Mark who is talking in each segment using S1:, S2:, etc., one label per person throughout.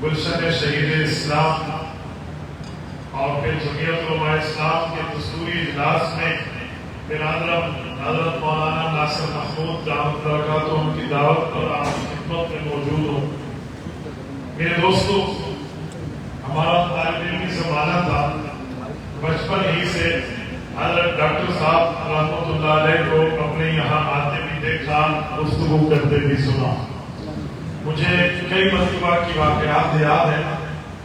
S1: گلشن شہید اسلام اور پھر جمعیت علماء اسلام کے دستوری اجلاس میں برادرم حضرت مولانا ناصر محمود دعوت برکاتہ ان کی دعوت پر آپ کی خدمت میں موجود ہوں۔ میرے دوستو، ہمارا طالب علمی زمانہ تھا، بچپن ہی سے حضرت ڈاکٹر صاحب رحمۃ اللہ علیہ کو اپنے یہاں آتے بھی دیکھا، گفتگو کرتے بھی سنا۔ مجھے کئی مرتبہ کی واقعات یاد ہیں۔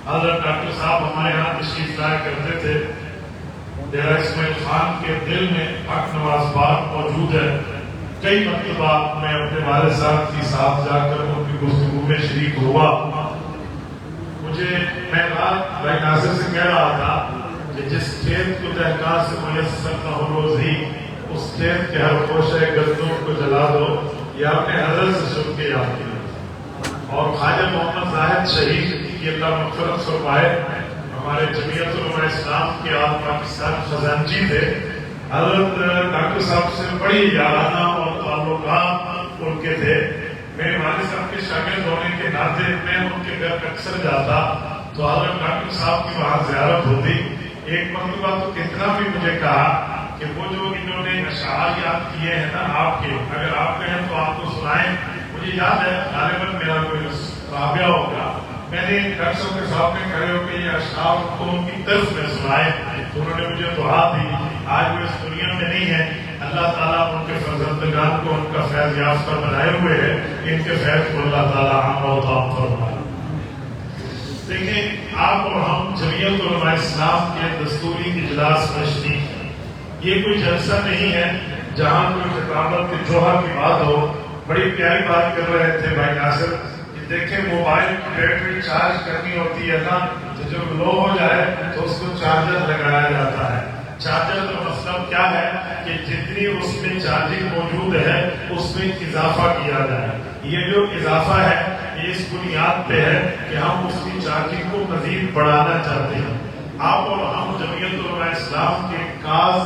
S1: حضرت ڈاکٹر صاحب ہمارے یہاں تشریف لایا کرتے تھے۔ ڈیرہ اسماعیل خان کے دل میں حق نواز باغ موجود ہے۔ کئی مرتبہ میں اپنے والد صاحب کے ساتھ جا کر ان کی گفتگو میں شریک ہوا۔ میں رات بھائی ناصر سے کہہ رہا تھا کہ جس کھیت کو دہقان سے میسر نہ ہو روزی، اس کھیت کے ہر خوشے گردوں کو جلا دو، یا اپنے حضرت سے سن کے یاد کیا۔ اور خواجہ محمد زاہد شہید کی اللہ مغفرت فرمائے، ہمارے جمعیت علماء اسلام کے آل پاکستان خزانچی تھے۔ حضرت ڈاکٹر صاحب سے بڑی یارانہ اور تعلقات ان کے تھے۔ میرے والد صاحب کے شاگرد ہونے کے ناطے میں ان کے گھر اکثر جاتا تو حضرت ڈاکٹر صاحب کی وہاں زیارت ہوتی۔ ایک مرتبہ تو کتنا بھی مجھے کہا کہ وہ جو انہوں نے اشعار یاد کیے ہیں نا آپ کے، اگر آپ کہیں تو آپ کو سنائیں۔ مجھے یاد ہے غالباً میرا کوئی رابعہ ہوگا، میں نے ڈاکٹر صاحب کے سامنے کھڑے ہو کے یہ اشعار کو ان کی طرف میں سنائے تو انہوں نے مجھے دعا دی۔ آج وہ اس دنیا میں نہیں ہے، اللہ تعالیٰ ان کے فرزندگان کو ان کا فیض یافتہ بنائے ہوئے ہے، ان کے فیض کو اللہ تعالیٰ عام و تام فرمائے۔ دیکھیں، آپ اور ہم جمعیت علماء اسلام کے دستوری اجلاس نشری، یہ کوئی جلسہ نہیں ہے جہاں کوئی خطابت کے جوہر کی بات ہو۔ بڑی پیاری بات کر رہے تھے بھائی ناصر کہ دیکھیں موبائل کی بیٹری چارج کرنی ہوتی ہے نا، تو جب لو ہو جائے تو اس کو چارجر لگایا جاتا ہے۔ چارجر کا مطلب کیا ہے کہ جتنی اس میں چارجنگ موجود ہے اس میں اضافہ کیا جائے۔ یہ جو اضافہ ہے یہ اس بنیاد پہ ہے کہ ہم اس کی چارجنگ کو مزید بڑھانا چاہتے ہیں۔ آپ اور ہم جمعیت علماء اسلام کے کاز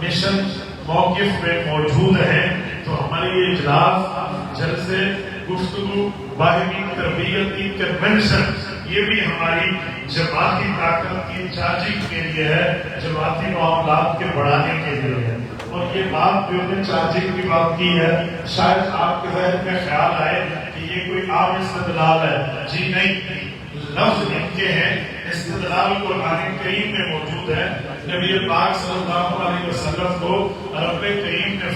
S1: مشن موقف میں موجود ہیں، تو ہمارے یہ اجلاس، جلسے، گفتگو، باہمی تربیتی کنونشن، یہ بھی ہماری جماعتی طاقت کی چارجنگ کے لیے ہے، جماعتی معاملات کے بڑھانے کے لیے ہے۔ اور یہ بات جو نے چارجنگ کی بات کی ہے، شاید آپ کے ذہن میں خیال آئے کہ یہ کوئی عام استدلال ہے۔ جی نہیں، لفظ ان کے ہیں، استدلال قرآن کریم میں موجود ہے۔ نبی پاک صلی اللہ علیہ وسلم کو رب کریم نے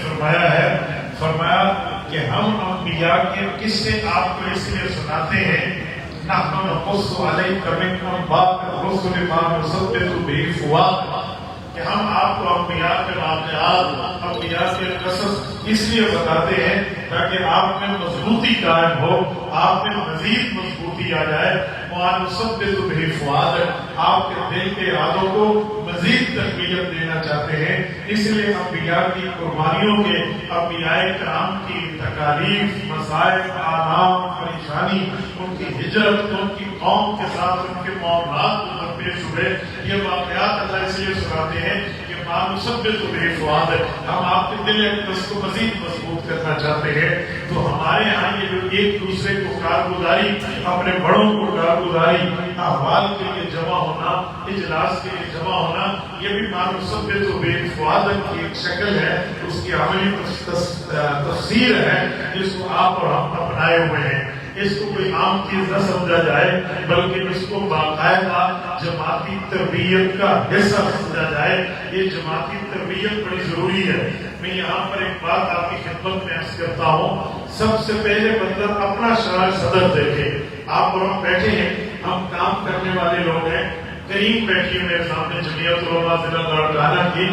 S1: فرمایا کہ ہم انبیاء کے قصے آپ کو اس لیے سناتے ہیں، نحن نقص علیک من انباء الرسل ما نثبت به فؤادک، کہ ہم آپ کو انبیاء کے واقعات، انبیاء کے قصص اس لیے بتاتے ہیں تاکہ آپ میں مضبوطی قائم ہو، آپ میں مزید مضبوطی آ جائے۔ وَنُثَبِّتُ بِهِ فُؤَادَكَ، آپ کے دل کے ارادوں کو مزید تقویت دینا چاہتے ہیں۔ اس لیے انبیاء کی قربانیوں کے، انبیاء کرام کی تکالیف، مصائب، آلام، پریشانی، ان کی ہجرت، ان کی قوم کے ساتھ ان کے معاملات کو درپیش ہوئے، یہ واقعات اللہ اس لیے سناتے ہیں کہ وَنُثَبِّتُ بِهِ فُؤَادَكَ، ہم آپ کے دل اقدس کو مزید مضبوط کرنا چاہتے ہیں۔ تو ہمارے یہاں یہ جو ایک دوسرے کو کارگزاری، اپنے بڑوں کو کارگزاری، احوال کے لیے جمع ہونا، اجلاس کے لیے جمع ہونا، یہ بھی وَنُثَبِّتُ بِهِ فُؤَادَكَ کی ایک شکل ہے، اس کی عملی تفسیر ہے جس کو آپ اور ہم اپنائے ہوئے ہیں۔ اس کو کوئی عام چیز نہ سمجھا جائے بلکہ اس کو باقاعدہ جماعتی تربیت کا حصہ سمجھا جائے۔ یہ جماعتی تربیت بڑی ضروری ہے۔ میں یہاں پر ایک بات آپ کی خدمت میں عرض کرتا ہوں، سب سے پہلے مطلب اپنا شرح صدر دیکھے۔ آپ اور ہم بیٹھے ہیں، ہم کام کرنے والے لوگ ہیں۔ کریم بیٹھی ہے میرے سامنے جمعیت علماء ضلع لاڑکانہ کی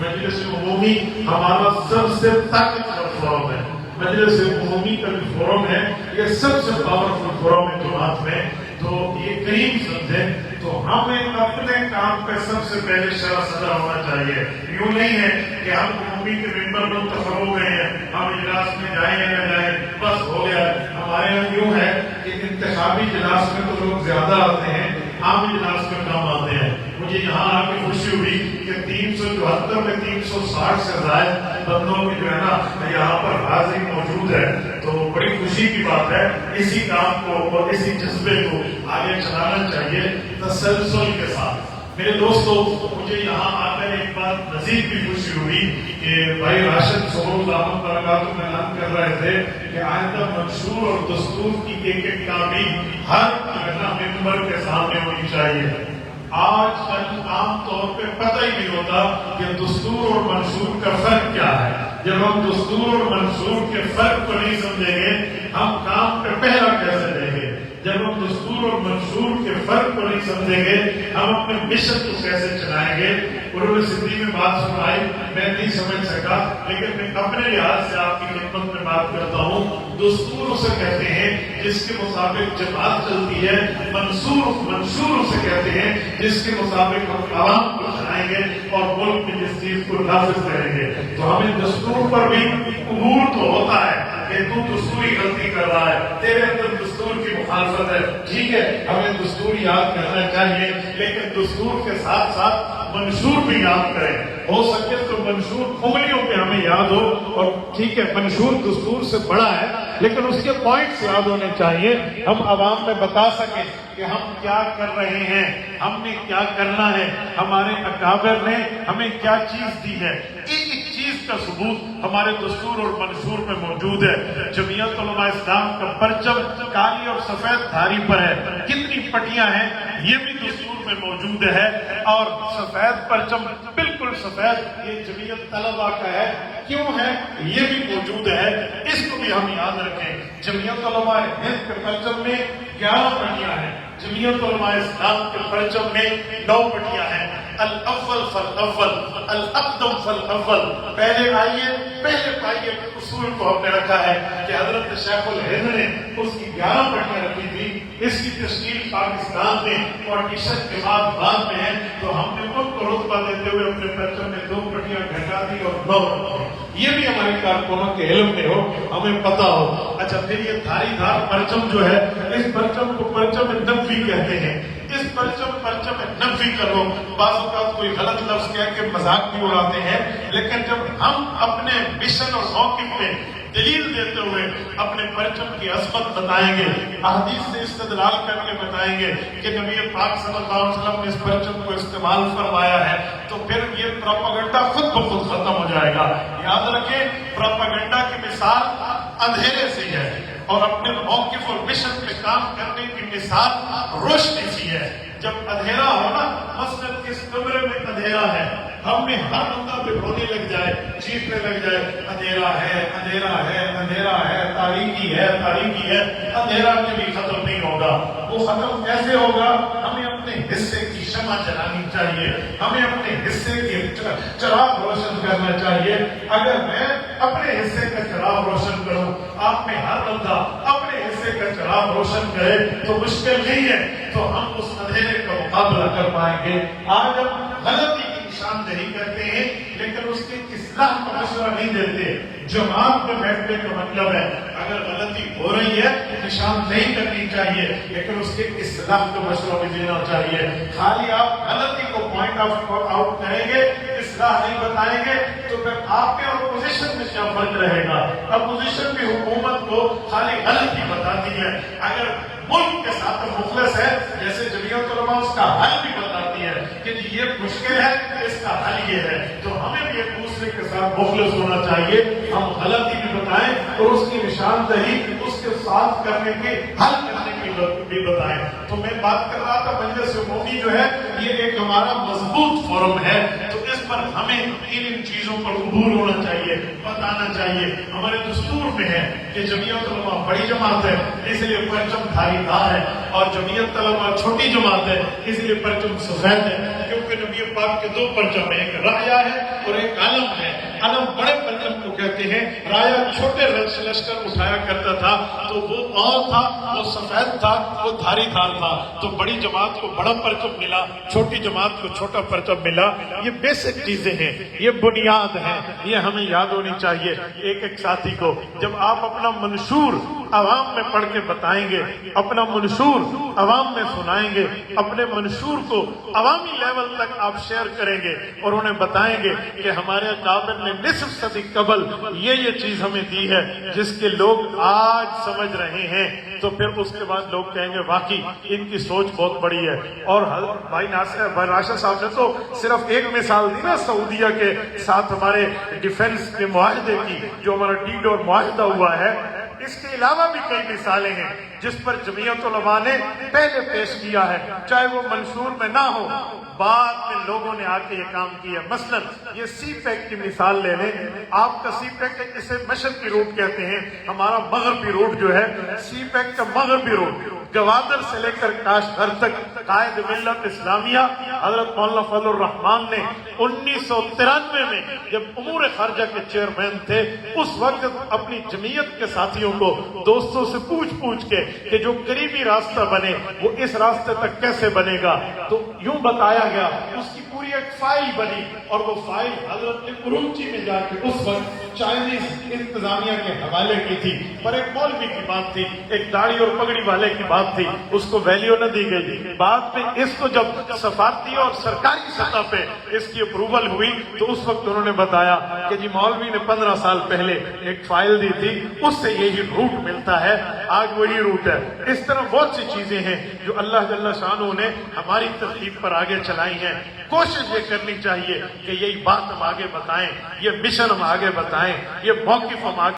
S1: مجلس عمومی، ہمارا سب سے طاقتور فورم ہے۔ مجلس عمومی کا جو فورم ہے یہ سب سے پاورفل فورم ہے جماعت میں، تو یہ کریم سمجھیں تو ہمیں اپنے کام پہ سب سے پہلے شرح صدر ہونا چاہیے۔ یوں نہیں ہے کہ ہم عمومی کے ممبر منتخب ہو گئے ہیں، ہم اجلاس میں جائیں یا نہ جائیں بس ہو گیا۔ ہمارے یہاں یوں ہے کہ انتخابی اجلاس میں تو لوگ زیادہ آتے ہیں، عام اجلاس میں کم آتے ہیں۔ مجھے یہاں آ کے خوشی ہوئی کہ 374 میں 360 سے زائد بندوں کی جو ہے نا یہاں پر حاضری موجود ہے، تو بڑی خوشی کی بات ہے۔ اسی کام کو اور اسی جذبے کو آگے چلانا چاہیے تسلسل کے ساتھ۔ میرے دوستو، مجھے یہاں آ کر ایک بات مزید بھی خوشی ہوئی کہ بھائی راشد صحور دامت برکاتہ میں اعلان کر رہے تھے کہ آئندہ منشور اور دستور کی ایک ایک کاپی ہر ممبر کے سامنے ہونی چاہیے۔ آج کل عام طور پہ پتہ ہی نہیں ہوتا کہ دستور اور منشور کا فرق کیا ہے۔ جب ہم دستور اور منشور کے فرق کو نہیں سمجھیں گے، ہم کام پہ پہلا کیسے دیں گے؟ جب ہم دستور اور منشور کے فرق کو نہیں سمجھیں گے، ہم اپنے مشن کو کیسے چلائیں گے؟ انہوں نے سندھی میں بات سنائی، میں نہیں سمجھ سکا، لیکن میں اپنے لحاظ سے آپ کی خدمت میں بات کرتا ہوں۔ دستور اسے کہتے ہیں جس کے مطابق جماعت چلتی ہے، منشور اسے کہتے ہیں جس کے مطابق ہم عوام کو چلائیں گے اور ملک میں جس چیز کو نافذ کریں گے۔ تو ہمیں دستور پر بھی عبور تو ہوتا ہے کہ تو دستوری غلطی کر رہا ہے، تیرے اندر دستور کی مخالفت ہے، ٹھیک ہے، ہمیں دستور یاد کرنا چاہیے، لیکن دستور کے ساتھ ساتھ منشور بھی یاد کریں۔ ہو سکے تو منشور انگلیوں پہ ہمیں یاد ہو، اور ٹھیک ہے منشور دستور سے بڑا ہے لیکن اس کے پوائنٹس یاد ہونے چاہیے، ہم عوام میں بتا سکیں کہ ہم کیا کر رہے ہیں، ہم نے کیا کرنا ہے، ہمارے اکابر نے ہمیں کیا چیز دی ہے۔ ایک ایک چیز کا ثبوت ہمارے دستور اور منشور میں موجود ہے۔ جمعیت علماء اسلام کا پرچم کالی اور سفید دھاری پر ہے، کتنی پٹیاں ہیں یہ بھی دستور میں موجود ہے، اور سفید پرچم بالکل سفید یہ جمعیت طلبہ کا ہے، کیوں ہے یہ بھی موجود ہے، اس کو بھی ہم یاد رکھیں۔ جمعیت علماء ہند کے پرچم میں 11 پٹیاں ہیں، جمعیت علماء اسلام کے پرچم میں 9 پٹیاں ہیں۔ الاول فالاول، الاقدم فالاول، پہلے آئیے پہلے پائیے کے اصول کو ہم نے رکھا ہے کہ حضرت شیخ الہند نے اس کی 11 پٹیاں رکھی تھی، اس کی تشکیل پاکستان میں پارٹیشن کے بعد میں ہے، تو ہم نے ان کو رتبہ دیتے ہوئے اپنے پرچم میں 2 پٹیاں گھٹا دی اور 9 رکھے۔ یہ بھی ہمارے کارکنوں کے علم میں ہو، ہمیں پتا ہو۔ اچھا، پھر یہ دھاری دھار پرچم جو ہے، اس پرچم کو پرچم نبوی کہتے ہیں۔ اس پرچم نبوی کرو، بعض اوقات کوئی غلط لفظ کہہ کے مذاق بھی اڑاتے ہیں، لیکن جب ہم اپنے مشن اور موقف پہ دلیل دیتے ہوئے اپنے پرچم کی عظمت بتائیں گے، احادیث سے استدلال کر کے بتائیں گے کہ نبی پاک صلی اللہ علیہ وسلم نے اس پرچم کو استعمال فرمایا ہے، تو پھر یہ پروپیگنڈا خود بخود ختم ہو جائے گا۔ یاد رکھیں، پروپیگنڈا کی مثال اندھیرے سے ہے، اور اپنے موقف اور مشن پہ کام کرنے کی مثال روشنی سی ہے۔ جب اندھیرا ہو نا، مثلاً اس کمرے میں اندھیرا ہے، ہم میں ہر بندہ پہ رونے لگ جائے، چیخنے لگ جائے، اندھیرا ہے، اندھیرا ہے، اندھیرا ہے، تاریکی ہے، تاریکی ہے، اندھیرا کبھی ختم نہیں ہوگا۔ وہ ختم کیسے ہوگا؟ ہمیں اپنے حصے کی شمع جلانی چاہیے، ہمیں اپنے حصے کی چراغ روشن کرنا چاہیے۔ اگر میں اپنے حصے کا چراغ روشن کروں، آپ میں ہر بندہ اپنے حصے کا چراغ روشن کرے، تو مشکل نہیں ہے، تو ہم اس اندھیرے کا مقابلہ کر پائیں گے۔ آج ہم غلطی کی نشاندہی کرتے ہیں لیکن اس کی اصلاح کا مشورہ نہیں دیتے۔ جماعت میں بیٹھنے کا مطلب ہے اگر غلطی ہو رہی ہے نشاندہی کرنی چاہیے، لیکن اس کے اصلاح کا مشورہ بھی دینا چاہیے۔ خالی آپ غلطی کو پوائنٹ آؤٹ کریں گے، اصلاح نہیں بتائیں گے، تو پھر آپ کے اپوزیشن میں کیا فرق رہے گا؟ اپوزیشن بھی حکومت کو خالی غلطی بتاتی ہے، اگر ملک کے ساتھ مخلص ہے، جیسے جمعیت علماء اس کا حل بھی بتاتی ہے کہ یہ مشکل ہے، اس کا حل یہ ہے، تو ہمیں بھی ایک دوسرے کے ساتھ مخلص ہونا چاہیے۔ ہم غلطی بھی بتائیں اور اس کی نشاندہی، اس کے ساتھ کرنے کے، حل کرنے کی بھی بتائیں۔ تو میں بات کر رہا تھا مجلس عمومی جو ہے یہ ایک ہمارا مضبوط فورم ہے، تو اس پر ہمیں ان چیزوں پر عبور ہونا چاہیے، بتانا چاہیے۔ ہمارے دستور میں ہے کہ جمعیت علماء بڑی جماعت ہے، اس لیے پرچم دھاری دار ہے، اور جمعیت علماء چھوٹی جماعت ہے، اس لیے پرچم سفید ہے، کیونکہ نبی پاک کے 2 پرچم ہیں، ایک رایا ہے اور ایک علم ہے۔ علم بڑے پرچم کو کہتے ہیں، رایا چھوٹے لشکر اٹھایا کرتا تھا، تو وہ اور تھا، وہ سفید تھا، وہ دھاری دھار تھا، تو بڑی جماعت کو بڑا پرچم ملا، چھوٹی جماعت کو چھوٹا پرچم ملا۔ یہ بیسک چیزیں ہیں، یہ بنیاد ہیں، یہ ہمیں یاد ہونی چاہیے۔ ایک ایک ساتھی کو جب آپ اپنا منشور عوام میں پڑھ کے بتائیں گے، اپنا منشور عوام میں سنائیں گے، اپنے منشور کو عوامی لیول تک آپ شیئر کریں گے اور انہیں بتائیں گے کہ ہمارے اکابر نے نصف صدی قبل یہ چیز ہمیں دی ہے جس کے لوگ آج سمجھ رہے ہیں، تو پھر اس کے بعد لوگ کہیں گے واقعی ان کی سوچ بہت بڑی ہے۔ اور بھائی راشد صاحب نے تو صرف ایک مثال دی نا سعودیہ کے ساتھ ہمارے ڈیفنس کے معاہدے کی، جو ہمارا ڈیڈ اور معاہدہ ہوا ہے، اس کے علاوہ بھی کئی مثالیں ہیں جس پر جمعیت علماء نے پہلے پیش کیا ہے، چاہے وہ منشور میں نہ ہو، بعد میں لوگوں نے آ کے یہ کام کیا۔ مثلا یہ سی پیک کی مثال لے لیں، آپ کا سی پیک ہے، اسے مشرقی روٹ کہتے ہیں، ہمارا مغربی روٹ جو ہے، سی پیک کا مغربی روٹ گوادر سے لے کر کاشغر تک قائد ملت اسلامیہ حضرت مولانا فضل الرحمان نے 1993 میں جب امور خارجہ کے چیئرمین تھے، اس وقت اپنی جمعیت کے ساتھیوں کو دوستوں سے پوچھ کے کہ جو قریبی راستہ بنے وہ اس راستے تک کیسے بنے گا، تو یوں بتایا گیا، اس کی پوری ایک فائل بنی، اور وہ فائل حضرت نے کراچی میں جا کے اس وقت چائنیز انتظامیہ کے حوالے کی تھی، پر ایک مولوی کی بات تھی، ایک داڑھی اور پگڑی والے کی بات تھی، اس کو ویلیو نہ دی گئی۔ بعد میں اس کو جب سفارتی اور سرکاری سطح پہ اس کی اپروول ہوئی تو اس وقت انہوں نے بتایا کہ جی مولوی نے 15 سال پہلے ایک فائل دی تھی، اس سے یہی روٹ ملتا ہے، آج وہی روٹ ہے۔ اس طرح بہت سی چیزیں ہیں جو اللہ جل شانہ نے ہماری ترتیب پر آگے چلائی ہیں۔ کوشش یہ کرنی چاہیے کہ یہی بات ہم آگے بتائیں، یہ مشن ہم آگے بتائیں، یہ موقف ہم آگے